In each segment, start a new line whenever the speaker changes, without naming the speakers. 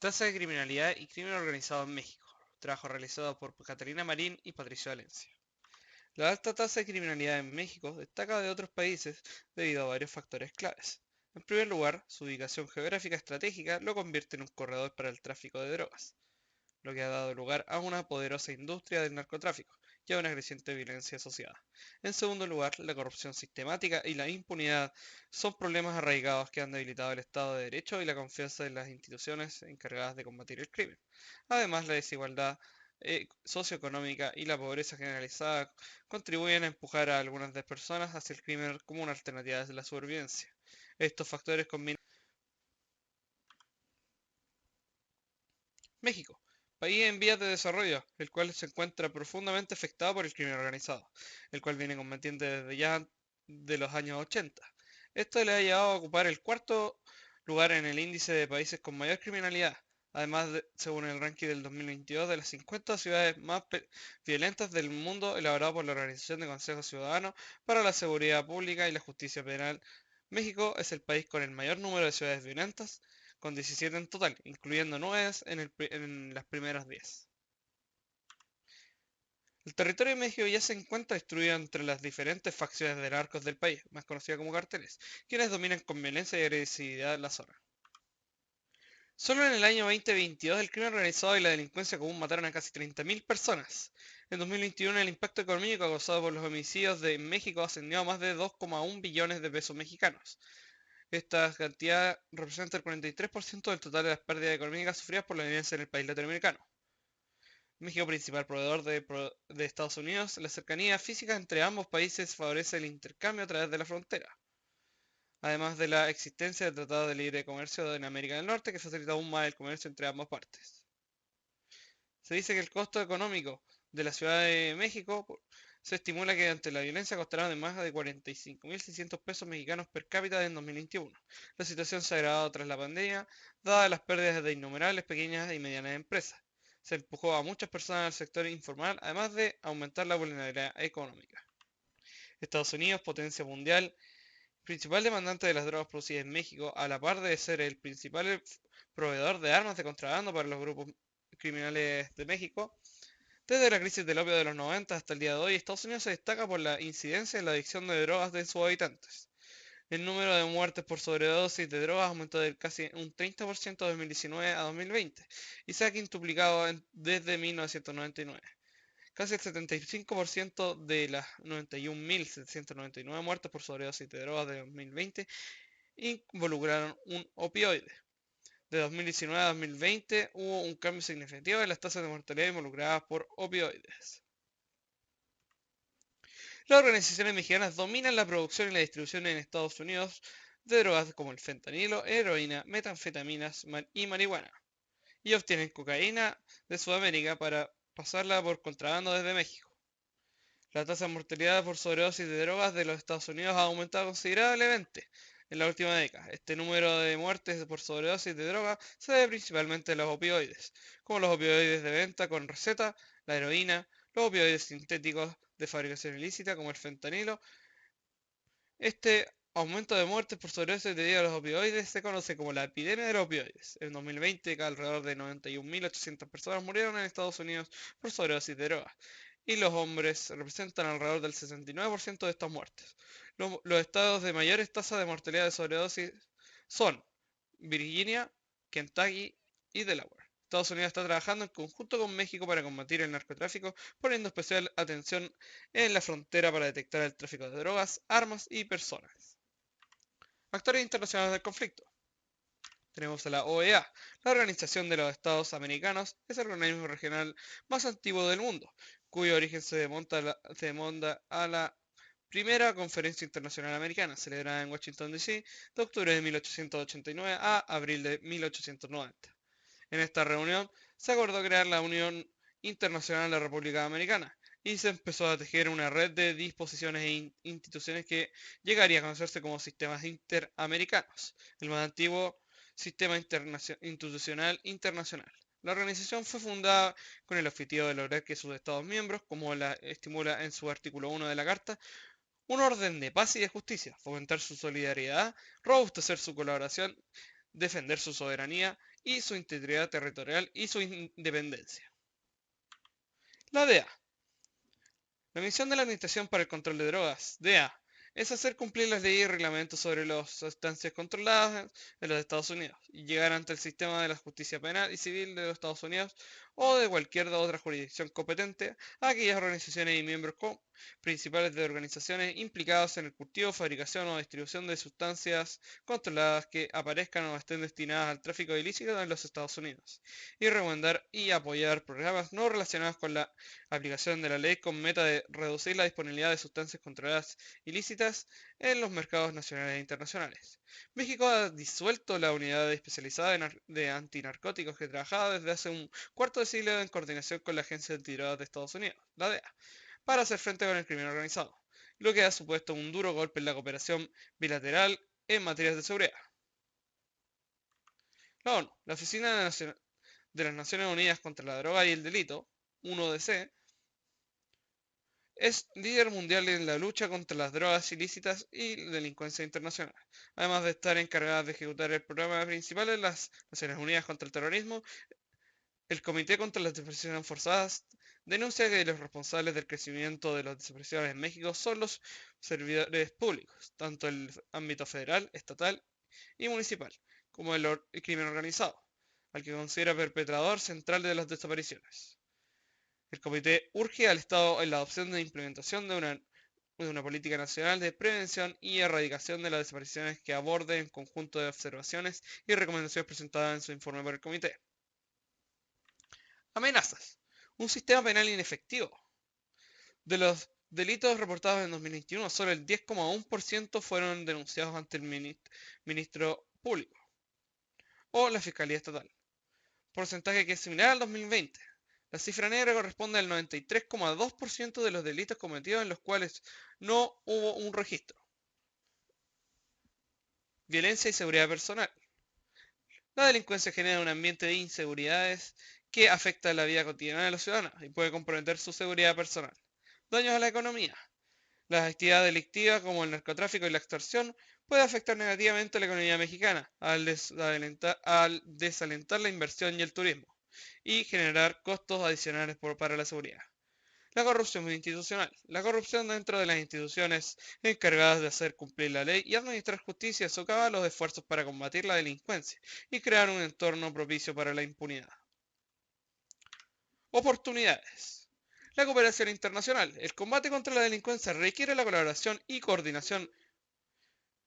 Tasa de criminalidad y crimen organizado en México. Trabajo realizado por Catalina Marín y Patricio Valencia. La alta tasa de criminalidad en México destaca de otros países debido a varios factores claves. En primer lugar, su ubicación geográfica estratégica lo convierte en un corredor para el tráfico de drogas, lo que ha dado lugar a una poderosa industria del narcotráfico y a una creciente violencia asociada. En segundo lugar, la corrupción sistemática y la impunidad son problemas arraigados que han debilitado el Estado de Derecho y la confianza en las instituciones encargadas de combatir el crimen. Además, la desigualdad socioeconómica y la pobreza generalizada contribuyen a empujar a algunas de las personas hacia el crimen como una alternativa de la supervivencia. Estos factores combinan México, país en vías de desarrollo, el cual se encuentra profundamente afectado por el crimen organizado, el cual viene combatiendo desde ya de los años 80. Esto le ha llevado a ocupar el cuarto lugar en el índice de países con mayor criminalidad, además según el ranking del 2022 de las 50 ciudades más violentas del mundo elaborado por la Organización de Consejos Ciudadanos para la Seguridad Pública y la Justicia Penal. México es el país con el mayor número de ciudades violentas, con 17 en total, incluyendo 9 en las primeras 10. El territorio de México ya se encuentra distribuido entre las diferentes facciones de narcos del país, más conocidas como carteles, quienes dominan con violencia y agresividad la zona. Solo en el año 2022 el crimen organizado y la delincuencia común mataron a casi 30.000 personas. En 2021 el impacto económico causado por los homicidios de México ascendió a más de 2,1 billones de pesos mexicanos. Esta cantidad representa el 43% del total de las pérdidas económicas sufridas por la violencia en el país latinoamericano. México, principal proveedor de Estados Unidos, la cercanía física entre ambos países favorece el intercambio a través de la frontera, además de la existencia de tratados de libre comercio en América del Norte que facilita aún más el comercio entre ambas partes. Se dice que el costo económico de la Ciudad de México se estimula que ante la violencia costará de más de 45.600 pesos mexicanos per cápita en 2021. La situación se ha agravado tras la pandemia, dadas las pérdidas de innumerables pequeñas y medianas empresas. Se empujó a muchas personas al sector informal, además de aumentar la vulnerabilidad económica. Estados Unidos, potencia mundial, principal demandante de las drogas producidas en México, a la par de ser el principal proveedor de armas de contrabando para los grupos criminales de México. Desde la crisis del opio de los 90 hasta el día de hoy, Estados Unidos se destaca por la incidencia en la adicción de drogas de sus habitantes. El número de muertes por sobredosis de drogas aumentó de casi un 30% de 2019 a 2020 y se ha quintuplicado desde 1999. Casi el 75% de las 91.799 muertes por sobredosis de drogas de 2020 involucraron un opioide. De 2019 a 2020 hubo un cambio significativo en las tasas de mortalidad involucradas por opioides. Las organizaciones mexicanas dominan la producción y la distribución en Estados Unidos de drogas como el fentanilo, heroína, metanfetaminas y marihuana, y obtienen cocaína de Sudamérica para pasarla por contrabando desde México. La tasa de mortalidad por sobredosis de drogas de los Estados Unidos ha aumentado considerablemente en la última década. Este número de muertes por sobredosis de droga se debe principalmente a los opioides, como los opioides de venta con receta, la heroína, los opioides sintéticos de fabricación ilícita como el fentanilo. Este aumento de muertes por sobredosis debido a los opioides se conoce como la epidemia de los opioides. En 2020, alrededor de 91.800 personas murieron en Estados Unidos por sobredosis de drogas, y los hombres representan alrededor del 69% de estas muertes. Los estados de mayores tasas de mortalidad de sobredosis son Virginia, Kentucky y Delaware. Estados Unidos está trabajando en conjunto con México para combatir el narcotráfico, poniendo especial atención en la frontera para detectar el tráfico de drogas, armas y personas. Actores internacionales del conflicto. Tenemos a la OEA, la Organización de los Estados Americanos, es el organismo regional más antiguo del mundo, cuyo origen se remonta a la Primera Conferencia Internacional Americana, celebrada en Washington, D.C., de octubre de 1889 a abril de 1890. En esta reunión se acordó crear la Unión Internacional de la República Americana y se empezó a tejer una red de disposiciones e instituciones que llegaría a conocerse como sistemas interamericanos, el más antiguo sistema institucional internacional. La organización fue fundada con el objetivo de lograr que sus Estados miembros, como la estimula en su artículo 1 de la Carta, un orden de paz y de justicia, fomentar su solidaridad, robustecer su colaboración, defender su soberanía y su integridad territorial y su independencia. La DEA. La misión de la Administración para el Control de Drogas, DEA, es hacer cumplir las leyes y reglamentos sobre las sustancias controladas en los Estados Unidos y llegar ante el sistema de la justicia penal y civil de los Estados Unidos o de cualquier otra jurisdicción competente a aquellas organizaciones y miembros principales de organizaciones implicados en el cultivo, fabricación o distribución de sustancias controladas que aparezcan o estén destinadas al tráfico ilícito en los Estados Unidos, y recomendar y apoyar programas no relacionados con la aplicación de la ley con meta de reducir la disponibilidad de sustancias controladas ilícitas en los mercados nacionales e internacionales. México ha disuelto la unidad especializada de antinarcóticos que trabajaba desde hace un cuarto de siglo en coordinación con la Agencia Antidrogas de Estados Unidos, la DEA, para hacer frente con el crimen organizado, lo que ha supuesto un duro golpe en la cooperación bilateral en materias de seguridad. La ONU, la Oficina de las Naciones Unidas contra la Droga y el Delito, 1DC, es líder mundial en la lucha contra las drogas ilícitas y delincuencia internacional, además de estar encargada de ejecutar el programa principal de las Naciones Unidas contra el terrorismo. El Comité contra las Desapariciones Forzadas denuncia que los responsables del crecimiento de las desapariciones en México son los servidores públicos, tanto en el ámbito federal, estatal y municipal, como el crimen organizado, al que considera perpetrador central de las desapariciones. El comité urge al Estado en la adopción e implementación de una política nacional de prevención y erradicación de las desapariciones que aborde un conjunto de observaciones y recomendaciones presentadas en su informe por el comité. Amenazas. Un sistema penal inefectivo. De los delitos reportados en 2021, solo el 10,1% fueron denunciados ante el ministro público o la Fiscalía Estatal, porcentaje que es similar al 2020. La cifra negra corresponde al 93,2% de los delitos cometidos en los cuales no hubo un registro. Violencia y seguridad personal. La delincuencia genera un ambiente de inseguridades que afecta la vida cotidiana de los ciudadanos y puede comprometer su seguridad personal. Daños a la economía. Las actividades delictivas como el narcotráfico y la extorsión pueden afectar negativamente a la economía mexicana al desalentar la inversión y el turismo y generar costos adicionales para la seguridad. La corrupción institucional. La corrupción dentro de las instituciones encargadas de hacer cumplir la ley y administrar justicia socava los esfuerzos para combatir la delincuencia y crear un entorno propicio para la impunidad. Oportunidades. La cooperación internacional. El combate contra la delincuencia requiere la colaboración y coordinación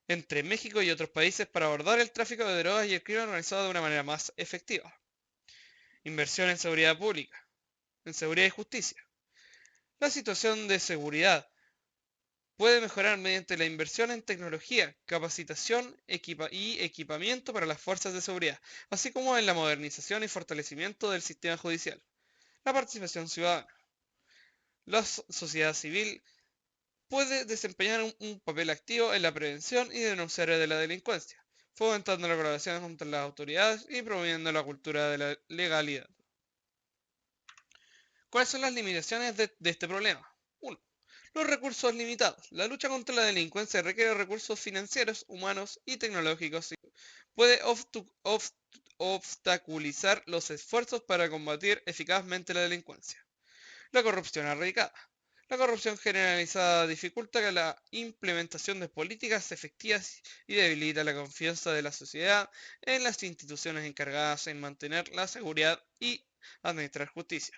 entre México y otros países para abordar el tráfico de drogas y el crimen organizado de una manera más efectiva. Inversión en seguridad pública, en seguridad y justicia. La situación de seguridad puede mejorar mediante la inversión en tecnología, capacitación y equipamiento para las fuerzas de seguridad, así como en la modernización y fortalecimiento del sistema judicial. La participación ciudadana. La sociedad civil puede desempeñar un papel activo en la prevención y denunciar de la delincuencia, fomentando la colaboración entre las autoridades y promoviendo la cultura de la legalidad. ¿Cuáles son las limitaciones de este problema? 1. Los recursos limitados. La lucha contra la delincuencia requiere recursos financieros, humanos y tecnológicos y puede obstaculizar los esfuerzos para combatir eficazmente la delincuencia. La corrupción erradicada. La corrupción generalizada dificulta la implementación de políticas efectivas y debilita la confianza de la sociedad en las instituciones encargadas en mantener la seguridad y administrar justicia.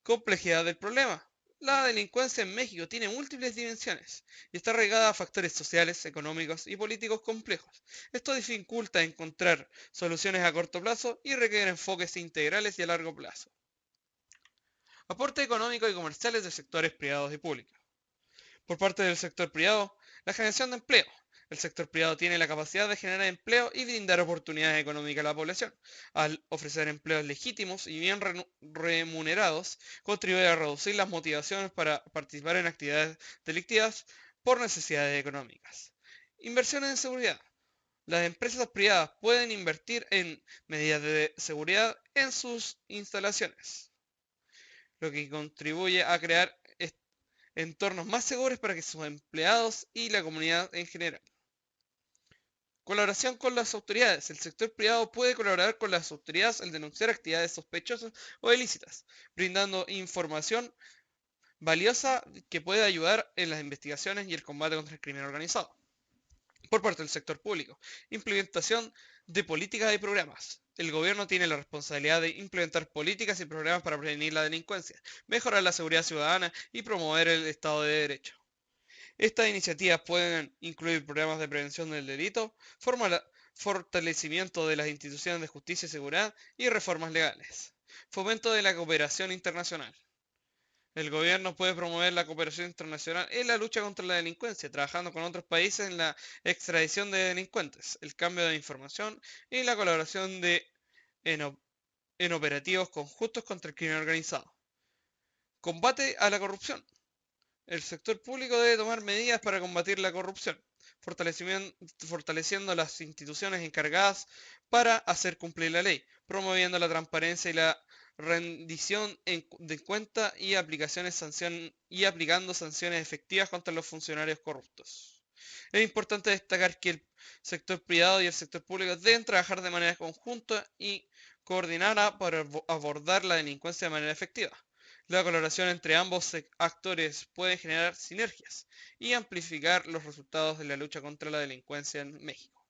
Complejidad del problema. La delincuencia en México tiene múltiples dimensiones y está arraigada a factores sociales, económicos y políticos complejos. Esto dificulta encontrar soluciones a corto plazo y requiere enfoques integrales y a largo plazo. Aporte económico y comerciales de sectores privados y públicos. Por parte del sector privado, la generación de empleo. El sector privado tiene la capacidad de generar empleo y brindar oportunidades económicas a la población. Al ofrecer empleos legítimos y bien remunerados, contribuye a reducir las motivaciones para participar en actividades delictivas por necesidades económicas. Inversiones en seguridad. Las empresas privadas pueden invertir en medidas de seguridad en sus instalaciones, lo que contribuye a crear entornos más seguros para que sus empleados y la comunidad en general. Colaboración con las autoridades. El sector privado puede colaborar con las autoridades al denunciar actividades sospechosas o ilícitas, brindando información valiosa que puede ayudar en las investigaciones y el combate contra el crimen organizado. Por parte del sector público, implementación de políticas y programas. El gobierno tiene la responsabilidad de implementar políticas y programas para prevenir la delincuencia, mejorar la seguridad ciudadana y promover el Estado de Derecho. Estas iniciativas pueden incluir programas de prevención del delito, fortalecimiento de las instituciones de justicia y seguridad y reformas legales. Fomento de la cooperación internacional. El gobierno puede promover la cooperación internacional en la lucha contra la delincuencia, trabajando con otros países en la extradición de delincuentes, el cambio de información y la colaboración en, en operativos conjuntos contra el crimen organizado. Combate a la corrupción. El sector público debe tomar medidas para combatir la corrupción, fortaleciendo las instituciones encargadas para hacer cumplir la ley, promoviendo la transparencia y la rendición de cuentas y aplicando sanciones efectivas contra los funcionarios corruptos. Es importante destacar que el sector privado y el sector público deben trabajar de manera conjunta y coordinada para abordar la delincuencia de manera efectiva. La colaboración entre ambos actores puede generar sinergias y amplificar los resultados de la lucha contra la delincuencia en México.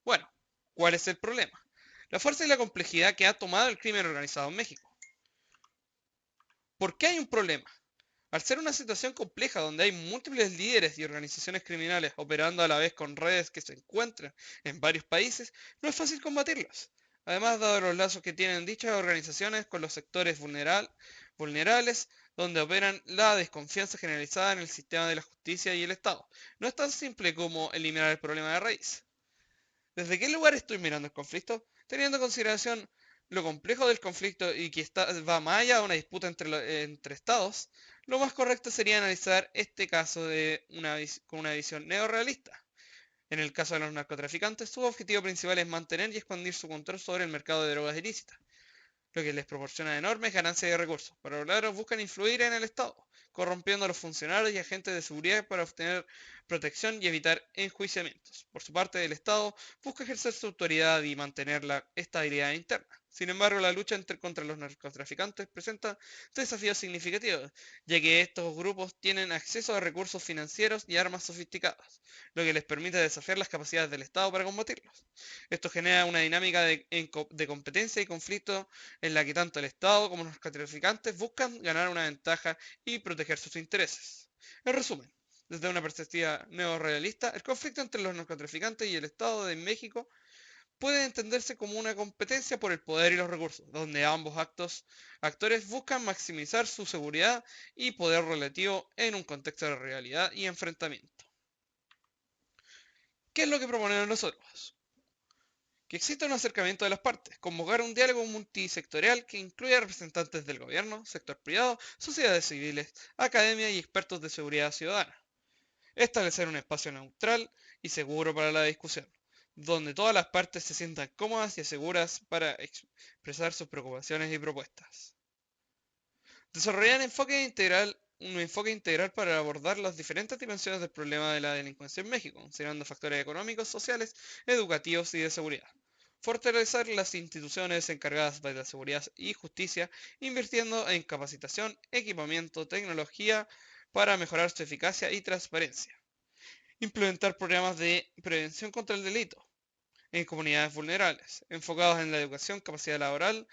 Bueno, ¿cuál es el problema? La fuerza y la complejidad que ha tomado el crimen organizado en México. ¿Por qué hay un problema? Al ser una situación compleja donde hay múltiples líderes y organizaciones criminales operando a la vez con redes que se encuentran en varios países, no es fácil combatirlas. Además, dado los lazos que tienen dichas organizaciones con los sectores vulnerables, donde operan la desconfianza generalizada en el sistema de la justicia y el Estado, no es tan simple como eliminar el problema de raíz. ¿Desde qué lugar estoy mirando el conflicto? Teniendo en consideración lo complejo del conflicto y que va más allá de una disputa entre estados, lo más correcto sería analizar este caso con una visión neorrealista. En el caso de los narcotraficantes, su objetivo principal es mantener y expandir su control sobre el mercado de drogas ilícitas, lo que les proporciona enormes ganancias de recursos. Para lograrlo buscan influir en el Estado, corrompiendo a los funcionarios y agentes de seguridad para obtener protección y evitar enjuiciamientos. Por su parte, el Estado busca ejercer su autoridad y mantener la estabilidad interna. Sin embargo, la lucha contra los narcotraficantes presenta desafíos significativos, ya que estos grupos tienen acceso a recursos financieros y armas sofisticadas, lo que les permite desafiar las capacidades del Estado para combatirlos. Esto genera una dinámica de competencia y conflicto en la que tanto el Estado como los narcotraficantes buscan ganar una ventaja y proteger sus intereses. En resumen, desde una perspectiva neorrealista, el conflicto entre los narcotraficantes y el Estado de México puede entenderse como una competencia por el poder y los recursos, donde ambos actores buscan maximizar su seguridad y poder relativo en un contexto de realidad y enfrentamiento. ¿Qué es lo que proponemos nosotros? Que exista un acercamiento de las partes, convocar un diálogo multisectorial que incluya representantes del gobierno, sector privado, sociedades civiles, academia y expertos de seguridad ciudadana. Establecer un espacio neutral y seguro para la discusión, donde todas las partes se sientan cómodas y seguras para expresar sus preocupaciones y propuestas. Desarrollar un enfoque integral para abordar las diferentes dimensiones del problema de la delincuencia en México, considerando factores económicos, sociales, educativos y de seguridad. Fortalecer las instituciones encargadas de la seguridad y justicia, invirtiendo en capacitación, equipamiento, tecnología para mejorar su eficacia y transparencia. Implementar programas de prevención contra el delito en comunidades vulnerables, enfocados en la educación, capacidad laboral,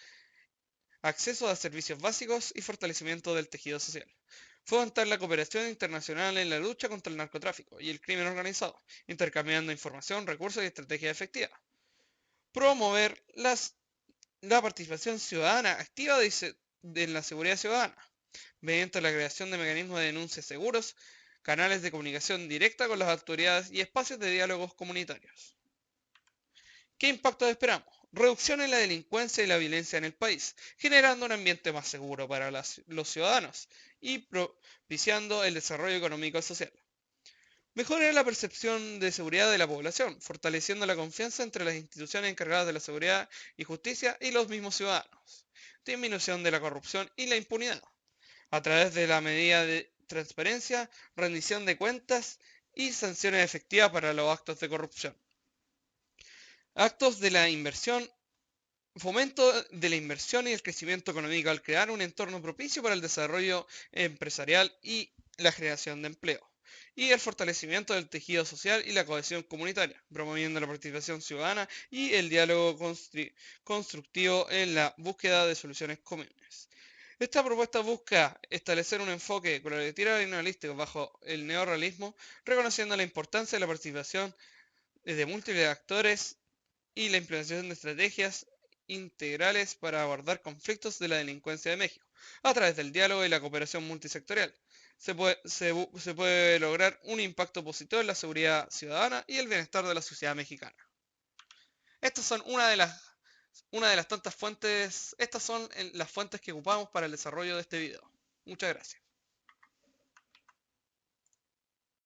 acceso a servicios básicos y fortalecimiento del tejido social. Fomentar la cooperación internacional en la lucha contra el narcotráfico y el crimen organizado, intercambiando información, recursos y estrategias efectivas. Promover la participación ciudadana activa de la seguridad ciudadana, mediante la creación de mecanismos de denuncia seguros, canales de comunicación directa con las autoridades y espacios de diálogos comunitarios. ¿Qué impacto esperamos? Reducción en la delincuencia y la violencia en el país, generando un ambiente más seguro para los ciudadanos y propiciando el desarrollo económico y social. Mejora en la percepción de seguridad de la población, fortaleciendo la confianza entre las instituciones encargadas de la seguridad y justicia y los mismos ciudadanos. Disminución de la corrupción y la impunidad, a través de la medida de transparencia, rendición de cuentas y sanciones efectivas para los actos de corrupción. Actos de la inversión. Fomento de la inversión y el crecimiento económico al crear un entorno propicio para el desarrollo empresarial y la generación de empleo. Y el fortalecimiento del tejido social y la cohesión comunitaria, promoviendo la participación ciudadana y el diálogo constructivo en la búsqueda de soluciones comunes. Esta propuesta busca establecer un enfoque colaborativo y analítico bajo el neorrealismo, reconociendo la importancia de la participación de múltiples actores y la implementación de estrategias integrales para abordar conflictos de la delincuencia de México, a través del diálogo y la cooperación multisectorial. Se puede lograr un impacto positivo en la seguridad ciudadana y el bienestar de la sociedad mexicana. Estas son una de las tantas fuentes, estas son las fuentes que ocupamos para el desarrollo de este video. Muchas gracias.